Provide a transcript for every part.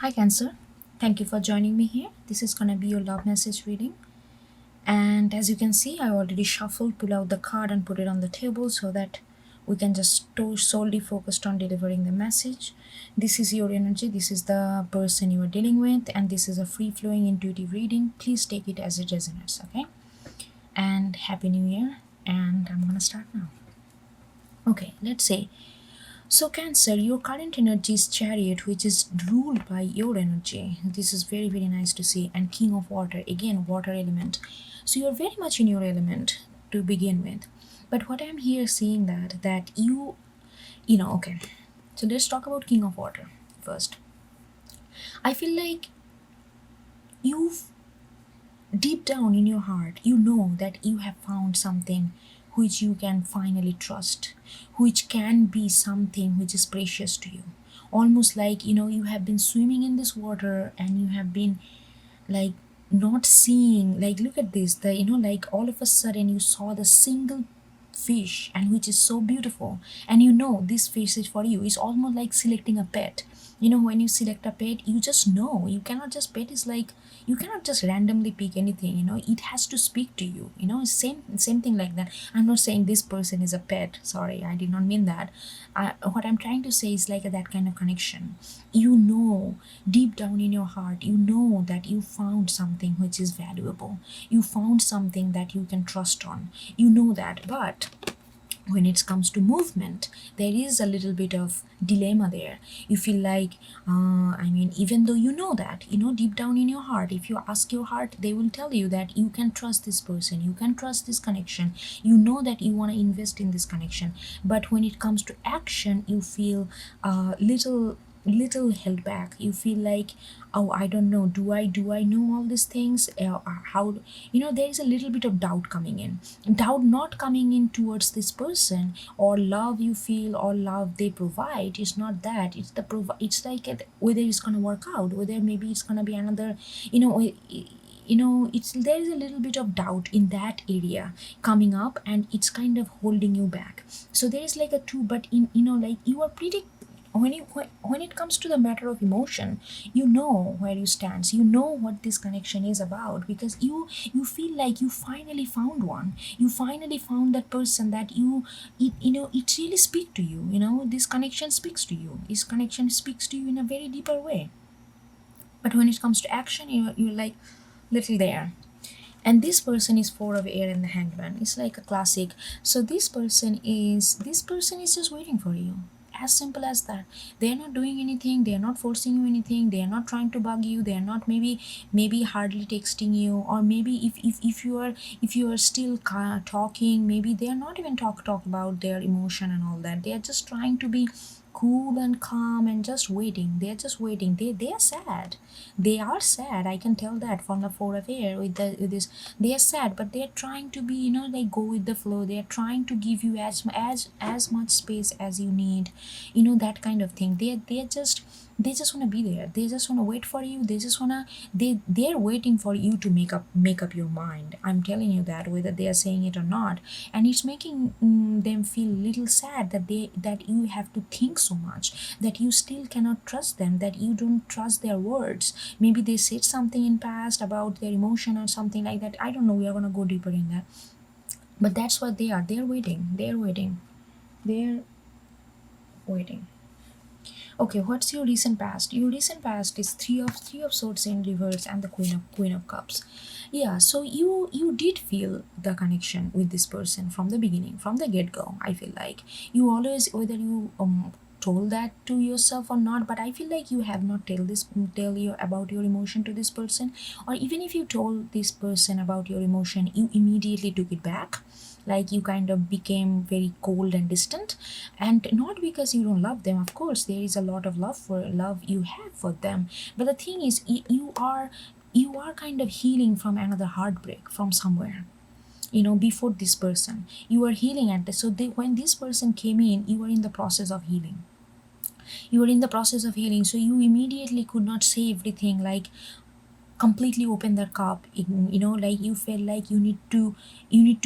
Hi, Cancer. Thank you for joining me here. This is gonna be your love message reading. And as you can see, I already shuffled, pull out the card, and put it on the table so that we can just solely focused on delivering the message. This is your energy, this is the person you are dealing with, and this is a free flowing intuitive reading. Please take it as it resonates, okay? And Happy New Year. And I'm gonna start now. Okay, let's say so, Cancer, your current energy is Chariot, which is ruled by your energy. This is very, very nice to see. And King of Water, again, water element. So, you're very much in your element to begin with. But what I'm here seeing that okay. So, let's talk about King of Water first. I feel like you've deep down in your heart, you know that you have found something which you can finally trust, which can be something which is precious to you. Almost like, you have been swimming in this water and you have been like not seeing, like, look at this, like all of a sudden you saw the single fish and which is so beautiful, and this fish is for you. It's almost like selecting a pet. When you select a pet, you just know. You cannot just pet is like, you cannot just randomly pick anything. It has to speak to you. Same thing like that. I'm not saying this person is a pet, sorry, I did not mean that. What I'm trying to say is like that kind of connection. Deep down in your heart, you know that you found something which is valuable. You found something that you can trust on. You know that. But when it comes to movement, there is a little bit of dilemma there. You feel like, even though you know that, deep down in your heart, if you ask your heart, they will tell you that you can trust this person, you can trust this connection, you know that you want to invest in this connection. But when it comes to action, you feel little held back. You feel like, oh, I don't know, do I know all these things? How, there is a little bit of doubt coming in. Doubt not coming in towards this person, or love you feel, or love they provide. It's not that. It's it's like whether it's gonna work out, whether maybe it's gonna be another, you know it's, there is a little bit of doubt in that area coming up, and it's kind of holding you back. So there is like a two, but in, like, you are pretty, when it comes to the matter of emotion, you know where you stand. You know what this connection is about, because you feel like you finally found one. You finally found that person that it really speaks to you. This connection speaks to you. This connection speaks to you in a very deeper way. But when it comes to action, you're like little there. And this person is four of air in the hangman. It's like a classic. So this person is just waiting for you. As simple as that. They're not doing anything, they're not forcing you anything, they're not trying to bug you, they're not maybe hardly texting you, or maybe if you are still talking, maybe they're not even talk about their emotion and all that. They're just trying to be cool and calm and just waiting. They're just waiting. They are sad. They are sad. I can tell that from the four of air with this. They are sad, but they're trying to be, like, go with the flow. They're trying to give you as much space as you need. That kind of thing. They just want to be there. They just want to wait for you. They just want to, they're waiting for you to make up your mind. I'm telling you that, whether they are saying it or not. And it's making them feel little sad that you have to think so much, that you still cannot trust them, that you don't trust their words. Maybe they said something in past about their emotion or something like that. I don't know, we are going to go deeper in that. But that's what they are. They're waiting. Okay, what's your recent past? Your recent past is three of swords in reverse, and the queen of cups. Yeah, so you did feel the connection with this person from the beginning, from the get-go. I feel like you always, whether you told that to yourself or not, but I feel like you have not tell you about your emotion to this person. Or even if you told this person about your emotion, you immediately took it back. Like, you kind of became very cold and distant. And not because you don't love them. Of course, there is a lot of love you have for them. But the thing is, you are kind of healing from another heartbreak from somewhere. Before this person, you were healing at this. So when this person came in, you were in the process of healing. So you immediately could not say everything, like completely open that cup. Like, you felt like you need to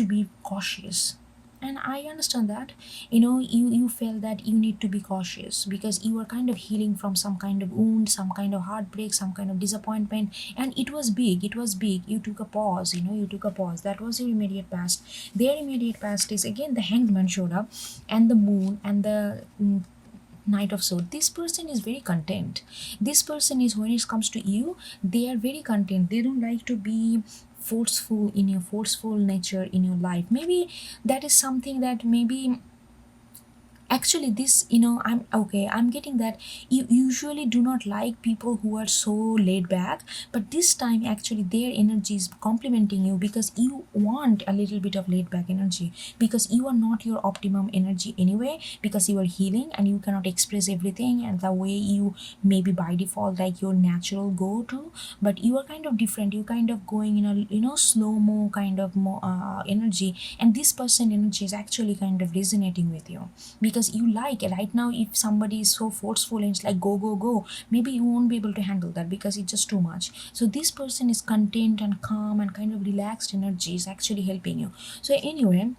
be cautious. and I understand that. You felt that you need to be cautious because you were kind of healing from some kind of wound, some kind of heartbreak, some kind of disappointment, and it was big. You took a pause. You took a pause. That was your immediate past. Their immediate past is again the hangman showed up, and the moon, and the Knight of Swords. This person is very content. This person is, when it comes to you, they are very content. They don't like to be forceful nature in your life. Maybe that is something that maybe actually this, I'm getting that you usually do not like people who are so laid back, but this time actually their energy is complimenting you because you want a little bit of laid back energy, because you are not your optimum energy anyway, because you are healing and you cannot express everything and the way you maybe by default like your natural go to, but you are kind of different. You kind of going in a slow mo kind of more energy, and this person energy is actually kind of resonating with you because you like it. Right now, if somebody is so forceful and it's like go go go, maybe you won't be able to handle that because it's just too much. So this person is content and calm and kind of relaxed energy is actually helping you. So anyway,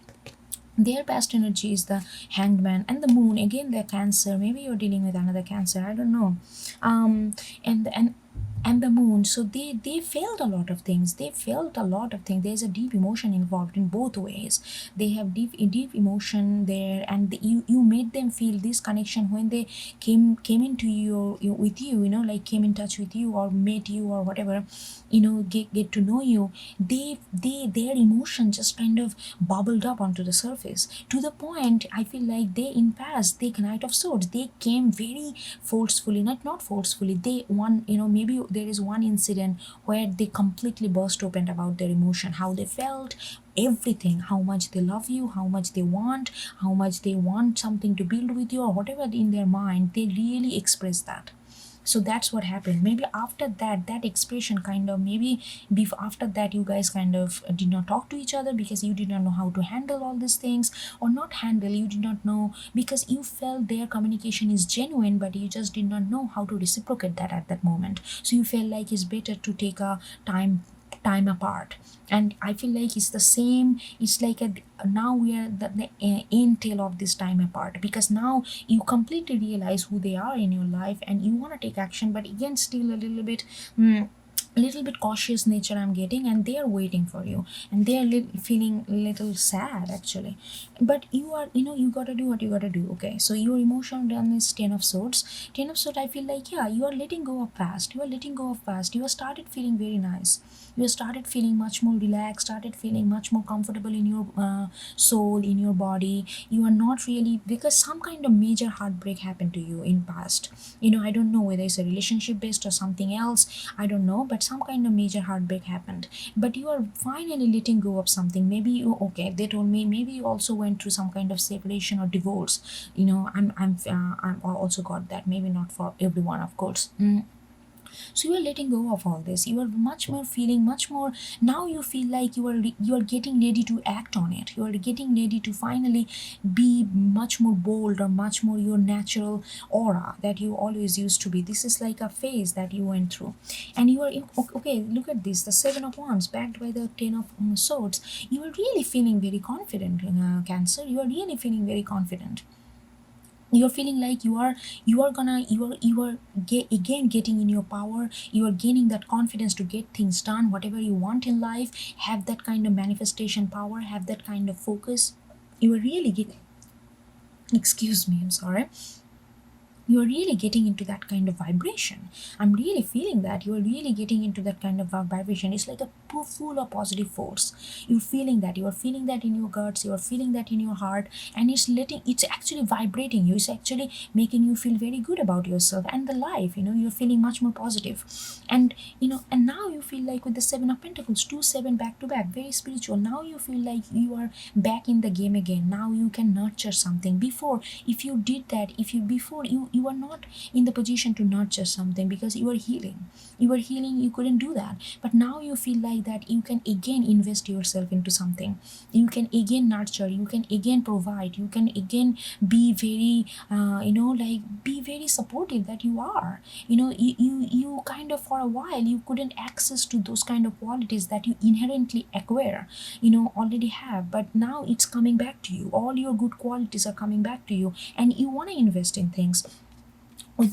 their past energy is the hangman and the moon, again they're Cancer. Maybe you're dealing with another Cancer, I don't know. And the moon, so they felt a lot of things. There's a deep emotion involved in both ways. They have deep emotion there, and you made them feel this connection when they came into with you, like came in touch with you or met you or whatever, get to know you. Their emotion just kind of bubbled up onto the surface, to the point I feel like they in past, they Knight of Swords, they came very forcefully, not forcefully, they maybe there is one incident where they completely burst open about their emotion, how they felt, everything, how much they love you, how much they want something to build with you or whatever in their mind, they really express that. So that's what happened. Maybe after that expression kind of, maybe before, after that you guys kind of did not talk to each other because you did not know how to handle all these things, or not handle, you did not know, because you felt their communication is genuine but you just did not know how to reciprocate that at that moment. So you felt like it's better to take a time apart. And I feel like it's the same, it's like now we are the end tail of this time apart, because now you completely realize who they are in your life and you want to take action, but again still a little bit cautious nature I'm getting, and they are waiting for you, and they are feeling a little sad actually. But you are, you gotta do what you gotta do. Okay, so your emotion done is Ten of Swords. I feel like, yeah, you are letting go of past, you have started feeling very nice, you started feeling much more relaxed, started feeling much more comfortable in your soul, in your body. You are not really, because some kind of major heartbreak happened to you in past. I don't know whether it's a relationship based or something else, I don't know, but some kind of major heartbreak happened, but you are finally letting go of something. Maybe you, okay, they told me maybe you also went through some kind of separation or divorce. I'm also got that, maybe not for everyone, of course. So you are letting go of all this, you are much more feeling much more, now you feel like you are getting ready to act on it, you are getting ready to finally be much more bold or much more your natural aura that you always used to be. This is like a phase that you went through, and you are in, okay, look at this, the Seven of Wands backed by the Ten of Swords. You are really feeling very confident, Cancer, you are really feeling very confident. You're feeling like again getting in your power, you are gaining that confidence to get things done, whatever you want in life, have that kind of manifestation power, have that kind of focus. You are really getting, excuse me, I'm sorry, you are really getting into that kind of vibration. I'm really feeling that you are really getting into that kind of vibration. It's like a full of positive force. You're feeling that, you are feeling that in your guts, you are feeling that in your heart, and it's actually vibrating you, it's actually making you feel very good about yourself and the life. You're feeling much more positive. And now you feel like with the Seven of Pentacles, 2 7 back to back, very spiritual. Now you feel like you are back in the game again. Now you can nurture something. Before, if you did that, if you before, you you are not in the position to nurture something because you are healing, you couldn't do that. But now you feel like that you can again invest yourself into something, you can again nurture, you can again provide, you can again be very be very supportive that you are. You kind of, for a while you couldn't access to those kind of qualities that you inherently acquire, already have, but now it's coming back to you, all your good qualities are coming back to you, and you want to invest in things. With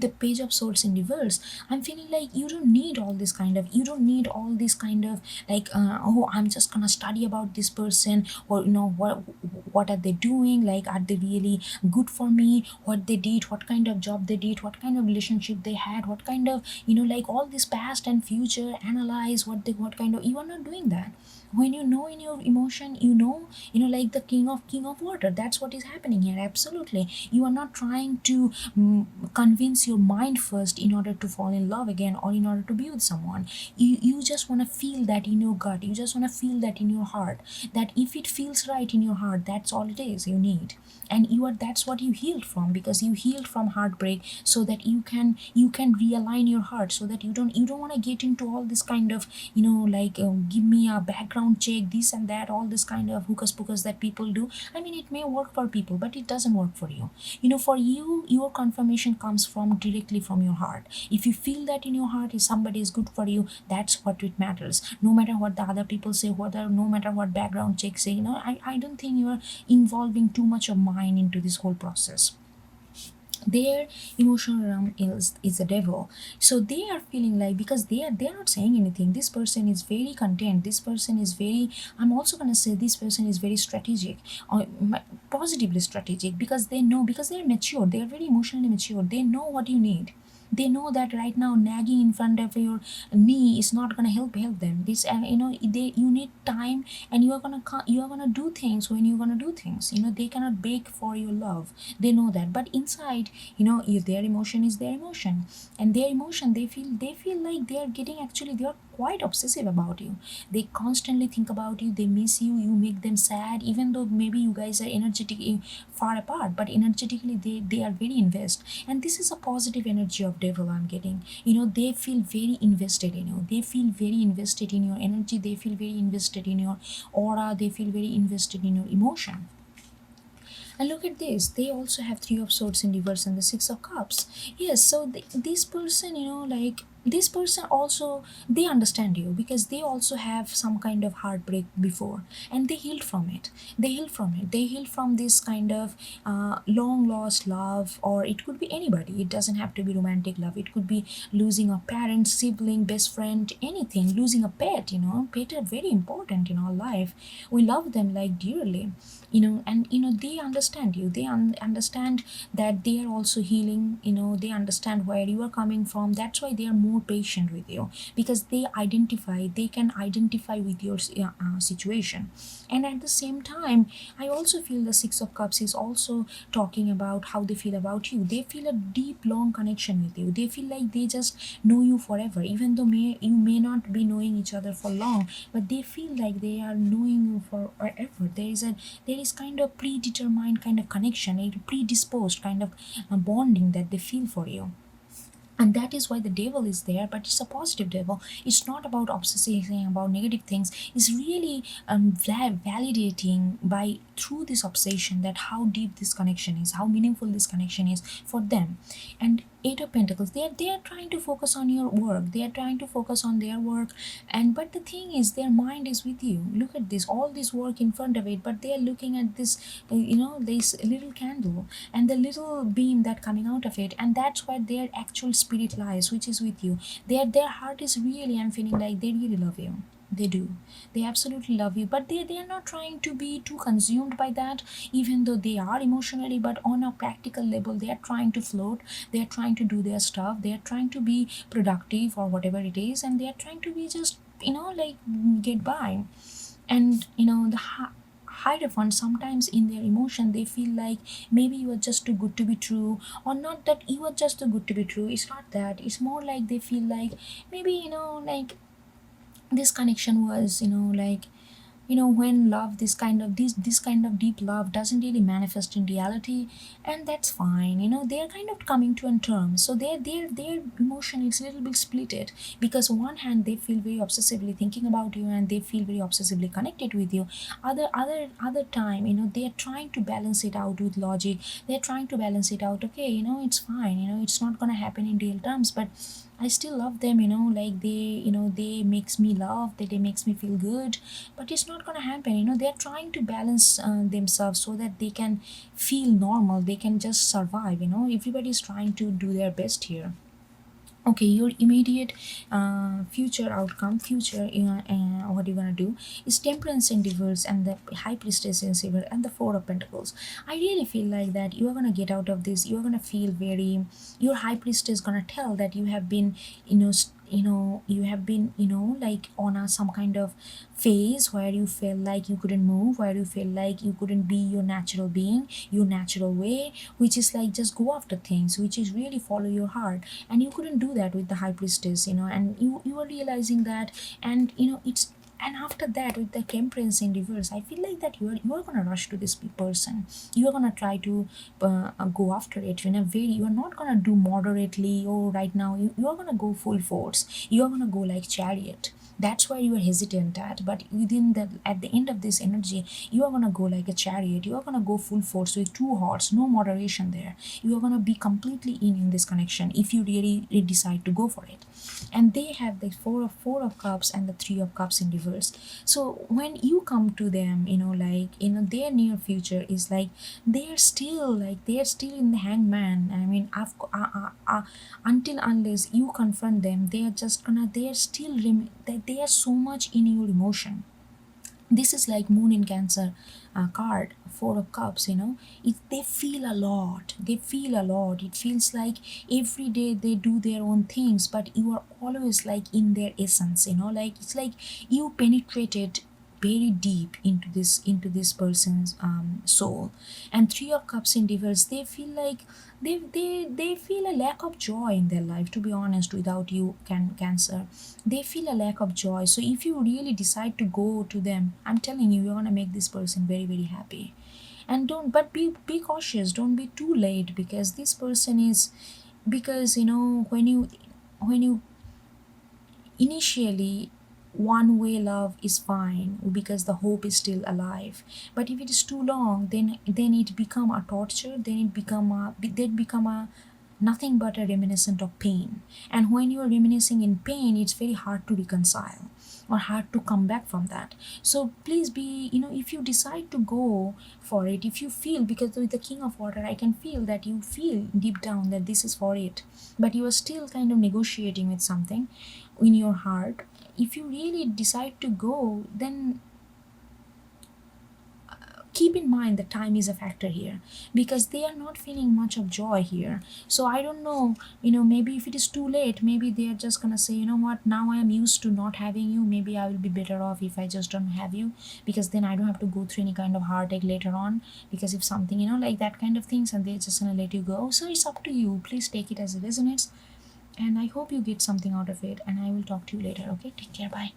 the page of swords in reverse, I'm feeling like you don't need all this kind of, you don't need all this kind of like, oh, I'm just gonna study about this person, or what are they doing, like are they really good for me, what they did, what kind of job they did, what kind of relationship they had, what kind of, like all this past and future, analyze what kind of, you are not doing that. When you know in your emotion, like the king of water, that's what is happening here. Absolutely, you are not trying to convince your mind first in order to fall in love again, or in order to be with someone. You just want to feel that in your gut, you just want to feel that in your heart, that if it feels right in your heart, that's all it is you need. And that's what you healed from, because you healed from heartbreak, so that you can realign your heart, so that you don't want to get into all this kind of, like, give me a background check, this and that, all this kind of hookus pocus that people do. I mean, it may work for people, but it doesn't work for you. For you, your confirmation comes from directly from your heart. If you feel that in your heart, if somebody is good for you, that's what it matters. No matter what the other people say, no matter what background checks say, I don't think you're involving too much of mind into this whole process. Their emotional realm is the devil. So they are feeling like, because they are not saying anything, this person is very content, this person is very, I'm also going to say this person is very strategic, or positively strategic, because they know, because they're mature, they're very emotionally mature, they know what you need. They know that right now nagging in front of your knee is not going to help them. This, you need time, and you are going to do things when you're going to do things. They cannot beg for your love. They know that, but inside, if their emotion is their emotion, and their emotion, they feel like they are getting, actually they are quite obsessive about you. They constantly think about you, they miss you, you make them sad, even though maybe you guys are energetically far apart, but energetically they are very invest. And this is a positive energy of devil I'm getting. They feel very invested in you, they feel very invested in your energy, they feel very invested in your aura, they feel very invested in your emotion. And look at this, they also have three of swords in reverse and the six of cups. Yes, so this person, like this person also, they understand you, because they also have some kind of heartbreak before, and they healed from it. They healed from this kind of long lost love, or it could be anybody, it doesn't have to be romantic love, it could be losing a parent, sibling, best friend, anything, losing a pet. Pet are very important in our life, we love them like dearly. And they understand you, they understand that they are also healing. They understand where you are coming from, that's why they are more patient with you, because they can identify with your situation. And at the same time, I also feel the six of cups is also talking about how they feel about you. They feel a deep long connection with you, they feel like they just know you forever, even though you may not be knowing each other for long, but they feel like they are knowing you forever. There is kind of predetermined kind of connection, a predisposed kind of bonding that they feel for you. And that is why the devil is there, but it's a positive devil. It's not about obsessing about negative things. It's really validating by through this obsession that how deep this connection is, how meaningful this connection is for them. And eight of pentacles, they are trying to focus on your work, they are trying to focus on their work. And but the thing is, their mind is with you. Look at this, all this work in front of it, but they are looking at this, this little candle and the little beam that coming out of it, and that's where their actual spirit lies, which is with you. Their heart is really, I'm feeling like they really love you. They do, they absolutely love you, but they are not trying to be too consumed by that, even though they are emotionally, but on a practical level they are trying to float, they are trying to do their stuff, they are trying to be productive or whatever it is, and they are trying to be just, like, get by. And the Hierophant, sometimes in their emotion they feel like maybe you are just too good to be true, or not that you are just too good to be true, it's not that, it's more like they feel like maybe, like this connection was, like when love, this kind of deep love doesn't really manifest in reality, and that's fine. They're kind of coming to a term, so their emotion is a little bit splitted, because on one hand they feel very obsessively thinking about you and they feel very obsessively connected with you. Other time, they're trying to balance it out with logic. They're trying to balance it out. Okay, it's fine, it's not gonna happen in real terms, but I still love them, like they makes me love, that they makes me feel good, but it's not gonna happen. They're trying to balance themselves so that they can feel normal, they can just survive. Everybody's trying to do their best here. Okay, your immediate future outcome, what you're gonna do is temperance in reverse and the high priestess in silver and the four of pentacles. I really feel like that you are gonna get out of this. You're gonna feel very, your high priestess gonna tell that you have been, you have been, like on some kind of phase where you felt like you couldn't move, where you felt like you couldn't be your natural being, your natural way, which is like just go after things, which is really follow your heart. And you couldn't do that with the high priestess, and you are realizing that. And it's, and after that, with the temperance in reverse, I feel like that you are gonna rush to this person. You are gonna try to go after it in a very, you are not gonna do moderately, or right now you are gonna go full force. You are gonna go like chariot. That's why you are hesitant at, but within the, at the end of this energy, you are gonna go like a chariot. You are gonna go full force with two hearts, no moderation there. You are gonna be completely in this connection if you really decide to go for it. And they have the four of cups and the three of cups in reverse. So when you come to them, like their near future is like they're still in the hangman. I mean, until unless you confront them, they are just gonna, they are still that they are so much in your emotion. This is like moon in cancer card, four of cups. They feel a lot, it feels like every day they do their own things, but you are always like in their essence. Like it's like you penetrated very deep into this person's soul. And three of cups in reverse, they feel like they feel a lack of joy in their life, to be honest. Without you, cancer, they feel a lack of joy. So if you really decide to go to them, I'm telling you, you're gonna make this person very, very happy. And don't, but be cautious, don't be too late, because this person is, because when you initially, one way love is fine because the hope is still alive. But if it is too long, then it become a torture, then become a nothing but a reminiscent of pain. And when you are reminiscing in pain, it's very hard to reconcile or hard to come back from that. So please be, if you decide to go for it, if you feel, because with the king of water, I can feel that you feel deep down that this is for it, but you are still kind of negotiating with something in your heart. If you really decide to go, then keep in mind that time is a factor here, because they are not feeling much of joy here. So I don't know, maybe if it is too late, maybe they are just gonna say, you know what, now I am used to not having you, maybe I will be better off if I just don't have you, because then I don't have to go through any kind of heartache later on, because if something, like that kind of things, and they're just gonna let you go. So it's up to you, please take it as it resonates, and I hope you get something out of it, and I will talk to you later. Okay, take care, bye.